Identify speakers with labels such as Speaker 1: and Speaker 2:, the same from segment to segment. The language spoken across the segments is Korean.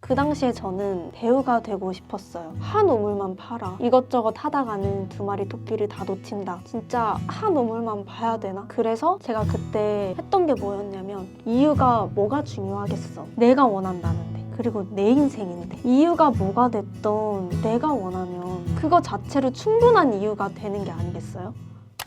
Speaker 1: 그 당시에 저는 배우가 되고 싶었어요. 한 우물만 팔아. 이것저것 하다가는 두 마리 토끼를 다 놓친다. 진짜 한 우물만 봐야 되나? 그래서 제가 그때 했던 게 뭐였냐면 이유가 뭐가 중요하겠어. 내가 원한다는데. 그리고 내 인생인데 이유가 뭐가 됐던 내가 원하면 그거 자체로 충분한 이유가 되는 게 아니겠어요?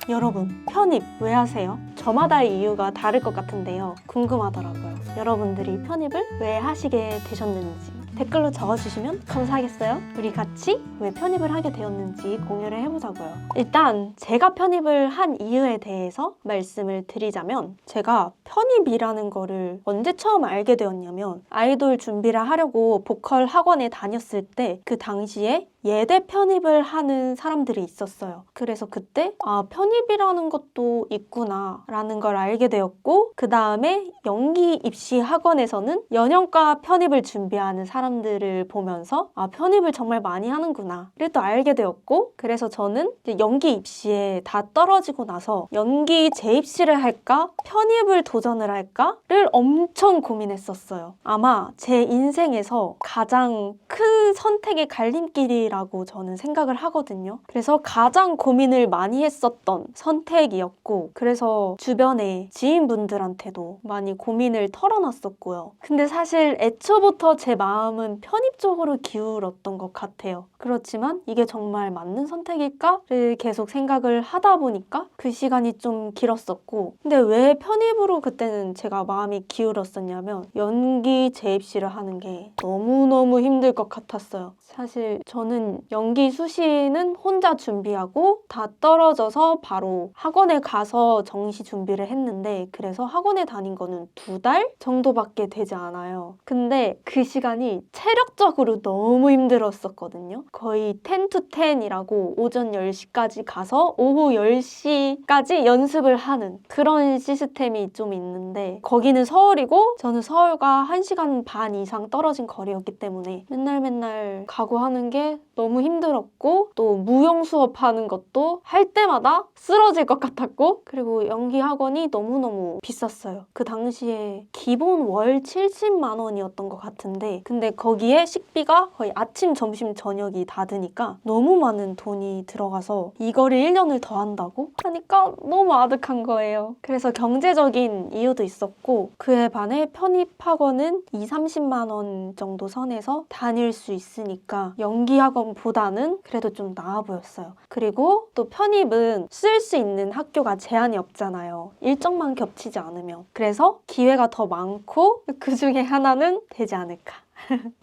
Speaker 1: 여러분, 편입 왜 하세요? 저마다의 이유가 다를 것 같은데요. 궁금하더라고요. 여러분들이 편입을 왜 하시게 되셨는지 댓글로 적어주시면 감사하겠어요. 우리 같이 왜 편입을 하게 되었는지 공유를 해보자고요. 일단 제가 편입을 한 이유에 대해서 말씀을 드리자면 제가 편입이라는 거를 언제 처음 알게 되었냐면 아이돌 준비를 하려고 보컬 학원에 다녔을 때 그 당시에 예대 편입을 하는 사람들이 있었어요. 그래서 그때 편입이라는 것도 있구나 라는 걸 알게 되었고 그 다음에 연기 입시 학원에서는 연영과 편입을 준비하는 사람들을 보면서 편입을 정말 많이 하는구나 를 또 알게 되었고 그래서 저는 이제 연기 입시에 다 떨어지고 나서 연기 재입시를 할까 편입을 도전을 할까를 엄청 고민했었어요. 아마 제 인생에서 가장 큰 선택의 갈림길이라고 저는 생각을 하거든요. 그래서 가장 고민을 많이 했었던 선택이었고 그래서 주변에 지인분들한테도 많이 고민을 털어놨었고요. 근데 사실 애초부터 제 마음은 편입 쪽으로 기울었던 것 같아요. 그렇지만 이게 정말 맞는 선택일까를 계속 생각을 하다 보니까 그 시간이 좀 길었었고 근데 왜 편입으로 그때는 제가 마음이 기울었었냐면 연기 재입시를 하는 게 너무너무 힘들 것 같았어요. 사실 저는 연기 수시는 혼자 준비하고 다 떨어져서 바로 학원에 가서 정시 준비를 했는데 그래서 학원에 다닌 거는 2달 정도밖에 되지 않아요. 근데 그 시간이 체력적으로 너무 힘들었었거든요. 거의 10 to 10이라고 오전 10시까지 가서 오후 10시까지 연습을 하는 그런 시스템이 좀 있는데 거기는 서울이고 저는 서울과 1시간 반 이상 떨어진 거리였기 때문에 맨날 가고 하는 게 너무 힘들었고 또 무용 수업하는 것도 할 때마다 쓰러질 것 같았고 그리고 연기 학원이 너무너무 비쌌어요. 그 당시에 기본 월 70만 원이었던 것 같은데 근데 거기에 식비가 거의 아침, 점심, 저녁이 다 드니까 너무 많은 돈이 들어가서 이거를 1년을 더 한다고 하니까 너무 아득한 거예요. 그래서 경제적인 이유도 있었고 그에 반해 편입 학원은 20-30만 원 정도 선에서 다닐 수 있으니까 연기 학원보다는 그래도 좀 나아 보였어요. 그리고 또 편입은 쓸 수 있는 학교가 제한이 없잖아요. 일정만 겹치지 않으면. 그래서 기회가 더 많고 그 중에 하나는 되지 않을까.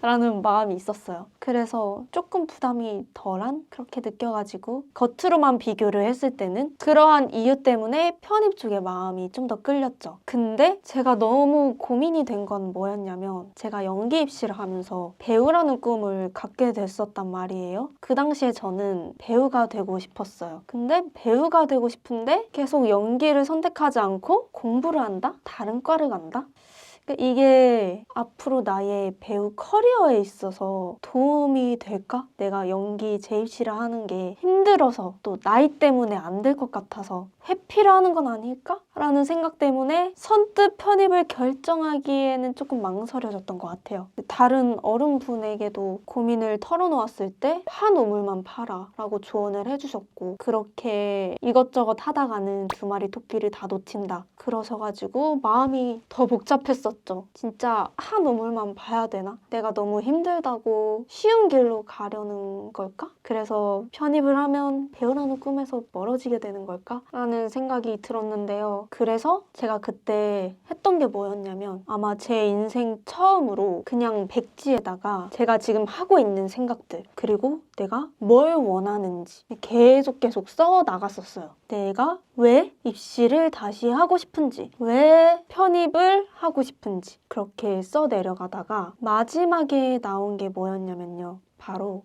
Speaker 1: 라는 마음이 있었어요. 그래서 조금 부담이 덜한 그렇게 느껴가지고 겉으로만 비교를 했을 때는 그러한 이유 때문에 편입 쪽에 마음이 좀 더 끌렸죠. 근데 제가 너무 고민이 된 건 뭐였냐면 제가 연기 입시를 하면서 배우라는 꿈을 갖게 됐었단 말이에요. 그 당시에 저는 배우가 되고 싶었어요. 근데 배우가 되고 싶은데 계속 연기를 선택하지 않고 공부를 한다? 다른 과를 간다? 이게 앞으로 나의 배우 커리어에 있어서 도움이 될까? 내가 연기 재입시를 하는 게 힘들어서 또 나이 때문에 안 될 것 같아서 회피를 하는 건 아닐까? 라는 생각 때문에 선뜻 편입을 결정하기에는 조금 망설여졌던 것 같아요. 다른 어른분에게도 고민을 털어놓았을 때 한 우물만 팔아 라고 조언을 해주셨고 그렇게 이것저것 하다가는 두 마리 토끼를 다 놓친다 그러셔가지고 마음이 더 복잡했었죠. 진짜 한 우물만 봐야 되나? 내가 너무 힘들다고 쉬운 길로 가려는 걸까? 그래서 편입을 하면 배우라는 꿈에서 멀어지게 되는 걸까? 라는 생각이 들었는데요. 그래서 제가 그때 했던 게 뭐였냐면 아마 제 인생 처음으로 그냥 백지에다가 제가 지금 하고 있는 생각들 그리고 내가 뭘 원하는지 계속 써 나갔었어요. 내가 왜 입시를 다시 하고 싶은지 왜 편입을 하고 싶은지 그렇게 써 내려가다가 마지막에 나온 게 뭐였냐면요. 바로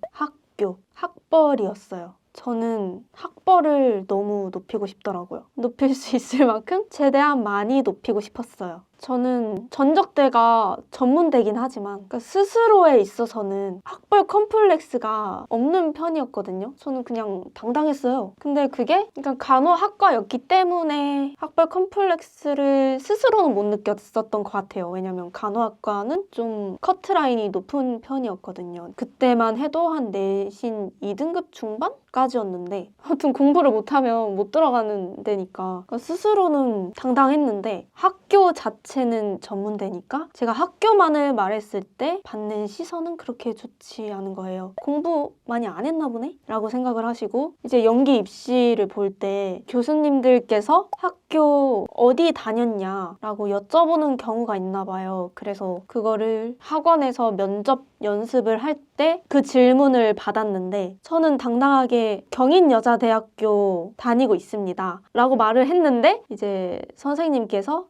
Speaker 1: 학벌이었어요. 저는 학벌을 너무 높이고 싶더라고요. 높일 수 있을 만큼 최대한 많이 높이고 싶었어요. 저는 전적대가 전문대긴 하지만 그러니까 스스로에 있어서는 학벌 컴플렉스가 없는 편이었거든요. 저는 그냥 당당했어요. 근데 그게 그러니까 간호학과였기 때문에 학벌 컴플렉스를 스스로는 못 느꼈었던 것 같아요. 왜냐면 간호학과는 좀 커트라인이 높은 편이었거든요. 그때만 해도 한 내신 2등급 중반까지였는데 아무튼 공부를 못하면 못 들어가는 데니까 그러니까 스스로는 당당했는데 학교 자체는 전문대니까 제가 학교만을 말했을 때 받는 시선은 그렇게 좋지 않은 거예요. 공부 많이 안 했나 보네? 라고 생각을 하시고 이제 연기 입시를 볼 때 교수님들께서 학교 어디 다녔냐 라고 여쭤보는 경우가 있나 봐요. 그래서 그거를 학원에서 면접 연습을 할 때 그 질문을 받았는데 저는 당당하게 경인여자대학교 다니고 있습니다 라고 말을 했는데 이제 선생님께서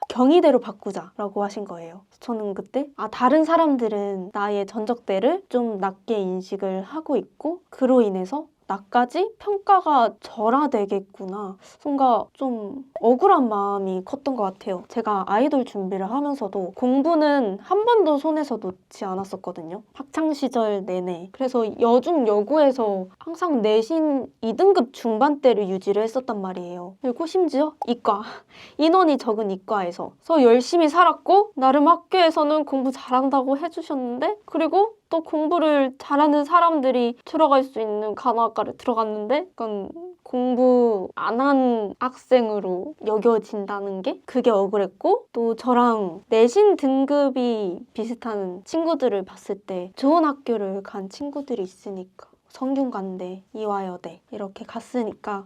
Speaker 1: 경희대로 바꾸자 라고 하신 거예요. 저는 그때 다른 사람들은 나의 전적대를 좀 낮게 인식을 하고 있고 그로 인해서 나까지 평가가 절하되겠구나. 뭔가 좀 억울한 마음이 컸던 것 같아요. 제가 아이돌 준비를 하면서도 공부는 한 번도 손에서 놓지 않았었거든요. 학창시절 내내. 그래서 여중 여고에서 항상 내신 2등급 중반대를 유지를 했었단 말이에요. 그리고 심지어 이과. 인원이 적은 이과에서. 그래서 열심히 살았고 나름 학교에서는 공부 잘한다고 해주셨는데 그리고 또 공부를 잘하는 사람들이 들어갈 수 있는 간호학과를 들어갔는데 약간 공부 안 한 학생으로 여겨진다는 게 그게 억울했고 또 저랑 내신 등급이 비슷한 친구들을 봤을 때 좋은 학교를 간 친구들이 있으니까 성균관대, 이화여대 이렇게 갔으니까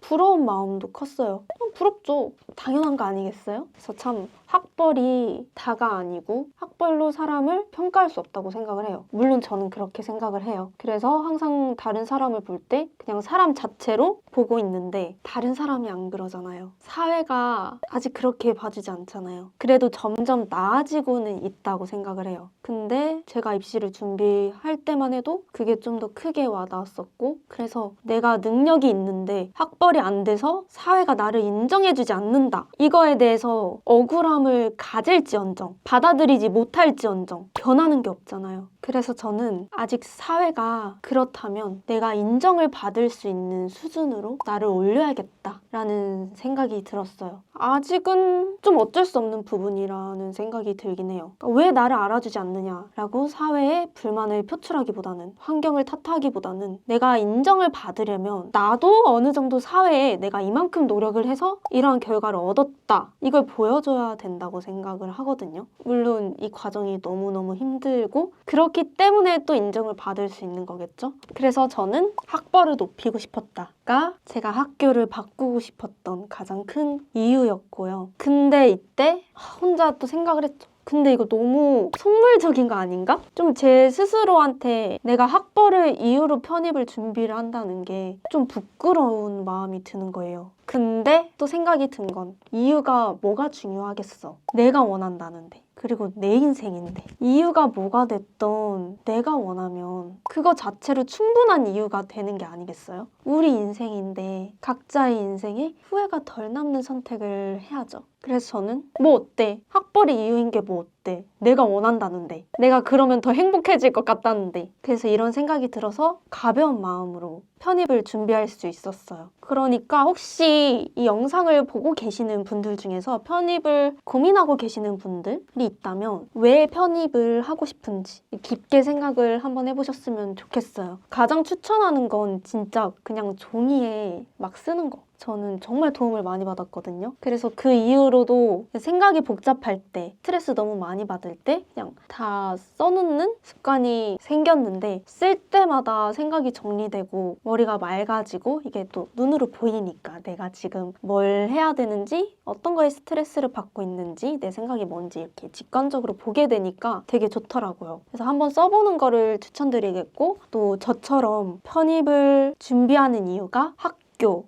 Speaker 1: 부러운 마음도 컸어요. 부럽죠. 당연한 거 아니겠어요? 그래서 참 학벌이 다가 아니고 학벌로 사람을 평가할 수 없다고 생각을 해요. 물론 저는 그렇게 생각을 해요. 그래서 항상 다른 사람을 볼 때 그냥 사람 자체로 보고 있는데 다른 사람이 안 그러잖아요. 사회가 아직 그렇게 봐주지 않잖아요. 그래도 점점 나아지고는 있다고 생각을 해요. 근데 제가 입시를 준비할 때만 해도 그게 좀 더 크게 와닿았었고 그래서 내가 능력이 있는데 학벌이 안 돼서 사회가 나를 인정해주지 않는다. 이거에 대해서 억울함을 가질지언정 받아들이지 못할지언정 변하는 게 없잖아요. 그래서 저는 아직 사회가 그렇다면 내가 인정을 받을 수 있는 수준으로 나를 올려야겠다라는 생각이 들었어요. 아직은 좀 어쩔 수 없는 부분이라는 생각이 들긴 해요. 그러니까 왜 나를 알아주지 않느냐라고 사회에 불만을 표출하기보다는 환경을 탓하기보다는 내가 인정을 받으려면 나도 어느 정도 사회에 내가 이만큼 노력을 해서 이러한 결과를 얻었다. 이걸 보여줘야 된다고 생각을 하거든요. 물론 이 과정이 너무너무 힘들고 그렇기 때문에 또 인정을 받을 수 있는 거겠죠. 그래서 저는 학벌을 높이고 싶었다가 제가 학교를 바꾸고 싶었던 가장 큰 이유였고요. 근데 이때 혼자 또 생각을 했죠. 근데 이거 너무 속물적인 거 아닌가? 좀 제 스스로한테 내가 학벌을 이유로 편입을 준비를 한다는 게 좀 부끄러운 마음이 드는 거예요. 근데 또 생각이 든 건 이유가 뭐가 중요하겠어. 내가 원한다는데. 그리고 내 인생인데. 이유가 뭐가 됐던 내가 원하면 그거 자체로 충분한 이유가 되는 게 아니겠어요? 우리 인생인데 각자의 인생에 후회가 덜 남는 선택을 해야죠. 그래서 저는 뭐 어때? 학벌이 이유인 게 뭐 어때? 내가 원한다는데. 내가 그러면 더 행복해질 것 같다는데. 그래서 이런 생각이 들어서 가벼운 마음으로 편입을 준비할 수 있었어요. 그러니까 혹시 이 영상을 보고 계시는 분들 중에서 편입을 고민하고 계시는 분들이 있다면 왜 편입을 하고 싶은지 깊게 생각을 한번 해보셨으면 좋겠어요. 가장 추천하는 건 진짜 그냥 종이에 막 쓰는 거. 저는 정말 도움을 많이 받았거든요. 그래서 그 이후로도 생각이 복잡할 때, 스트레스 너무 많이 받을 때 그냥 다 써놓는 습관이 생겼는데 쓸 때마다 생각이 정리되고 머리가 맑아지고 이게 또 눈으로 보이니까 내가 지금 뭘 해야 되는지 어떤 거에 스트레스를 받고 있는지 내 생각이 뭔지 이렇게 직관적으로 보게 되니까 되게 좋더라고요. 그래서 한번 써보는 거를 추천드리겠고 또 저처럼 편입을 준비하는 이유가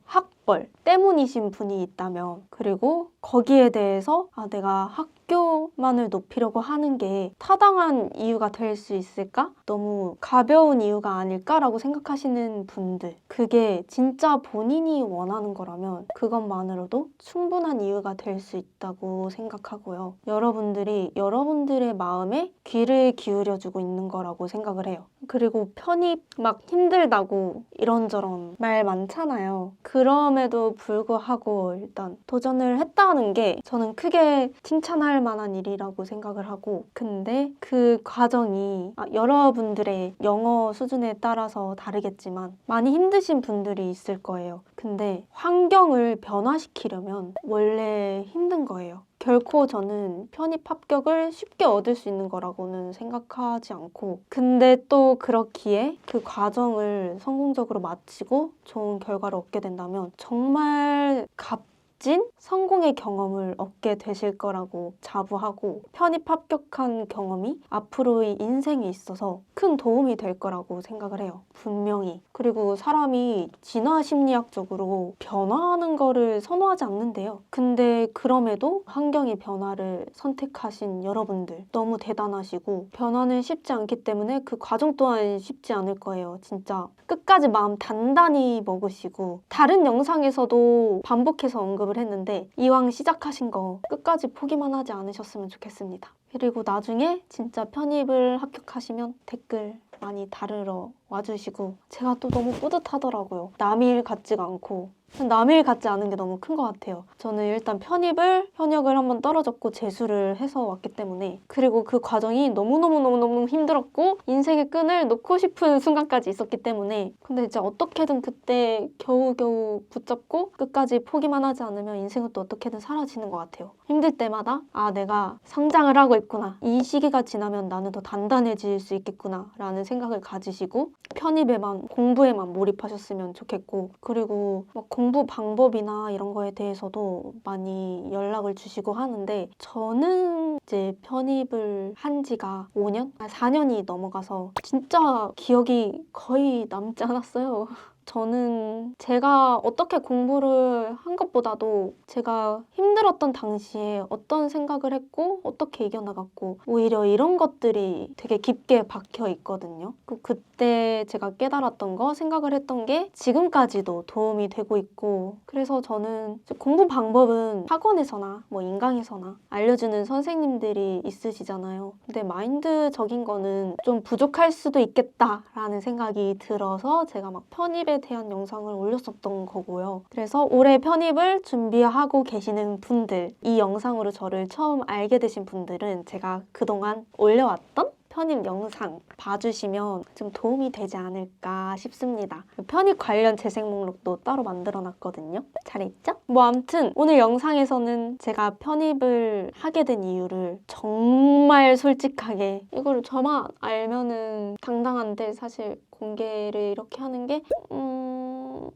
Speaker 1: 학벌 때문이신 분이 있다면 그리고 거기에 대해서 내가 학교만을 높이려고 하는 게 타당한 이유가 될 수 있을까? 너무 가벼운 이유가 아닐까라고 생각하시는 분들, 그게 진짜 본인이 원하는 거라면 그것만으로도 충분한 이유가 될 수 있다고 생각하고요. 여러분들이 여러분들의 마음에 귀를 기울여주고 있는 거라고 생각을 해요. 그리고 편입 막 힘들다고 이런저런 말 많잖아요. 그럼에도 불구하고 일단 도전을 했다는 게 저는 크게 칭찬할 만한 일이라고 생각을 하고, 근데 그 과정이 여러분들의 영어 수준에 따라서 다르겠지만 많이 힘드신 분들이 있을 거예요. 근데 환경을 변화시키려면 원래 힘든 거예요. 결코 저는 편입 합격을 쉽게 얻을 수 있는 거라고는 생각하지 않고, 근데 또 그렇기에 그 과정을 성공적으로 마치고 좋은 결과를 얻게 된다면 정말 값진 성공의 경험을 얻게 되실 거라고 자부하고, 편입 합격한 경험이 앞으로의 인생에 있어서 큰 도움이 될 거라고 생각을 해요. 분명히. 그리고 사람이 진화 심리학적으로 변화하는 거를 선호하지 않는데요. 근데 그럼에도 환경의 변화를 선택하신 여러분들 너무 대단하시고, 변화는 쉽지 않기 때문에 그 과정 또한 쉽지 않을 거예요. 진짜 끝까지 마음 단단히 먹으시고, 다른 영상에서도 반복해서 언급을 했는데 이왕 시작하신 거 끝까지 포기만 하지 않으셨으면 좋겠습니다. 그리고 나중에 진짜 편입을 합격하시면 댓글 많이 달으러 와주시고, 제가 또 너무 뿌듯하더라고요. 남의 일 같지가 않고 남의 일 같지 않은 게 너무 큰 것 같아요. 저는 일단 현역을 한번 떨어졌고 재수를 해서 왔기 때문에, 그리고 그 과정이 너무너무 힘들었고 인생의 끈을 놓고 싶은 순간까지 있었기 때문에, 근데 이제 어떻게든 그때 겨우겨우 붙잡고 끝까지 포기만 하지 않으면 인생은 또 어떻게든 사라지는 것 같아요. 힘들 때마다 내가 성장을 하고 있구나, 이 시기가 지나면 나는 더 단단해질 수 있겠구나 라는 생각을 가지시고 편입에만, 공부에만 몰입하셨으면 좋겠고, 그리고 공부 방법이나 이런 거에 대해서도 많이 연락을 주시고 하는데, 저는 이제 편입을 한 지가 5년? 4년이 넘어가서 진짜 기억이 거의 남지 않았어요. 저는 제가 어떻게 공부를 한 것보다도 제가 힘들었던 당시에 어떤 생각을 했고 어떻게 이겨나갔고, 오히려 이런 것들이 되게 깊게 박혀 있거든요. 그때 제가 깨달았던 거, 생각을 했던 게 지금까지도 도움이 되고 있고, 그래서 저는 공부 방법은 학원에서나 인강에서나 알려주는 선생님들이 있으시잖아요. 근데 마인드적인 거는 좀 부족할 수도 있겠다라는 생각이 들어서 제가 편입에 대한 영상을 올렸었던 거고요. 그래서 올해 편입을 준비하고 계시는 분들, 이 영상으로 저를 처음 알게 되신 분들은 제가 그동안 올려왔던 편입 영상 봐주시면 좀 도움이 되지 않을까 싶습니다. 편입 관련 재생 목록도 따로 만들어놨거든요. 잘했죠? 아무튼 오늘 영상에서는 제가 편입을 하게 된 이유를 정말 솔직하게, 이거를 저만 알면은 당당한데 사실 공개를 이렇게 하는 게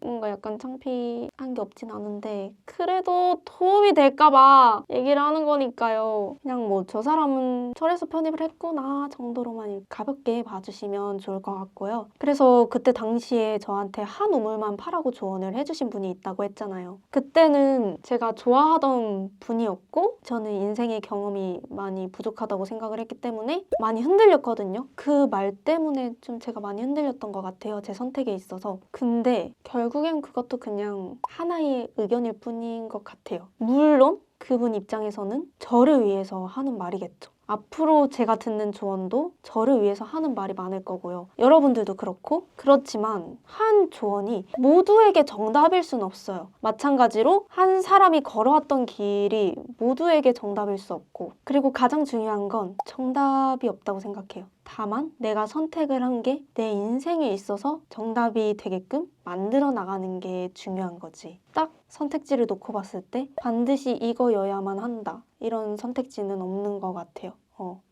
Speaker 1: 뭔가 약간 창피한 게 없진 않은데, 그래도 도움이 될까봐 얘기를 하는 거니까요. 그냥 저 사람은 철에서 편입을 했구나 정도로만 가볍게 봐주시면 좋을 것 같고요. 그래서 그때 당시에 저한테 한 우물만 파라고 조언을 해주신 분이 있다고 했잖아요. 그때는 제가 좋아하던 분이었고 저는 인생의 경험이 많이 부족하다고 생각을 했기 때문에 많이 흔들렸거든요. 그 말 때문에 좀 제가 많이 흔들렸던 것 같아요. 제 선택에 있어서. 근데 결국엔 그것도 그냥 하나의 의견일 뿐인 것 같아요. 물론 그분 입장에서는 저를 위해서 하는 말이겠죠. 앞으로 제가 듣는 조언도 저를 위해서 하는 말이 많을 거고요. 여러분들도 그렇고, 그렇지만 한 조언이 모두에게 정답일 순 없어요. 마찬가지로 한 사람이 걸어왔던 길이 모두에게 정답일 수 없고, 그리고 가장 중요한 건 정답이 없다고 생각해요. 다만 내가 선택을 한 게 내 인생에 있어서 정답이 되게끔 만들어 나가는 게 중요한 거지. 딱 선택지를 놓고 봤을 때 반드시 이거여야만 한다, 이런 선택지는 없는 것 같아요.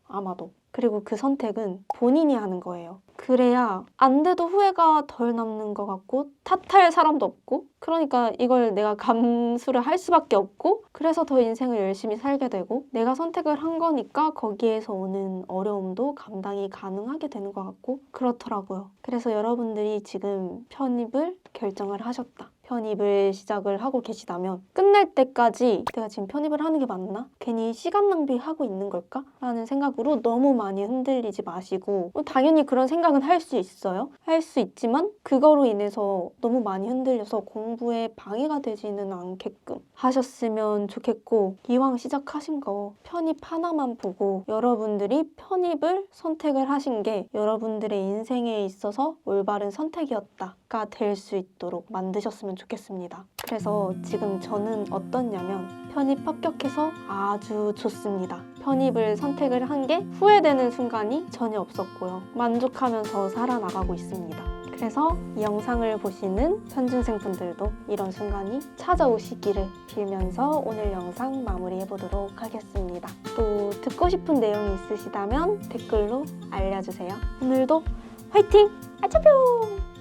Speaker 1: 아마도. 그리고 그 선택은 본인이 하는 거예요. 그래야 안 돼도 후회가 덜 남는 것 같고 탓할 사람도 없고, 그러니까 이걸 내가 감수를 할 수밖에 없고, 그래서 더 인생을 열심히 살게 되고, 내가 선택을 한 거니까 거기에서 오는 어려움도 감당이 가능하게 되는 것 같고 그렇더라고요. 그래서 여러분들이 지금 편입을 결정을 하셨다, 편입을 시작을 하고 계시다면 끝날 때까지 내가 지금 편입을 하는 게 맞나? 괜히 시간 낭비하고 있는 걸까? 라는 생각으로 너무 많이 흔들리지 마시고 당연히 그런 생각은 할 수 있어요. 할 수 있지만 그거로 인해서 너무 많이 흔들려서 공부에 방해가 되지는 않게끔 하셨으면 좋겠고 이왕 시작하신 거 편입 하나만 보고 여러분들이 편입을 선택을 하신 게 여러분들의 인생에 있어서 올바른 선택이었다가 될 수 있도록 만드셨으면 좋겠습니다. 그래서 지금 저는 어떻냐면 편입 합격해서 아주 좋습니다. 편입을 선택을 한 게 후회되는 순간이 전혀 없었고요. 만족하면서 살아나가고 있습니다. 그래서 이 영상을 보시는 편중생분들도 이런 순간이 찾아오시기를 빌면서 오늘 영상 마무리해보도록 하겠습니다. 또 듣고 싶은 내용이 있으시다면 댓글로 알려주세요. 오늘도 화이팅! 아차뿅!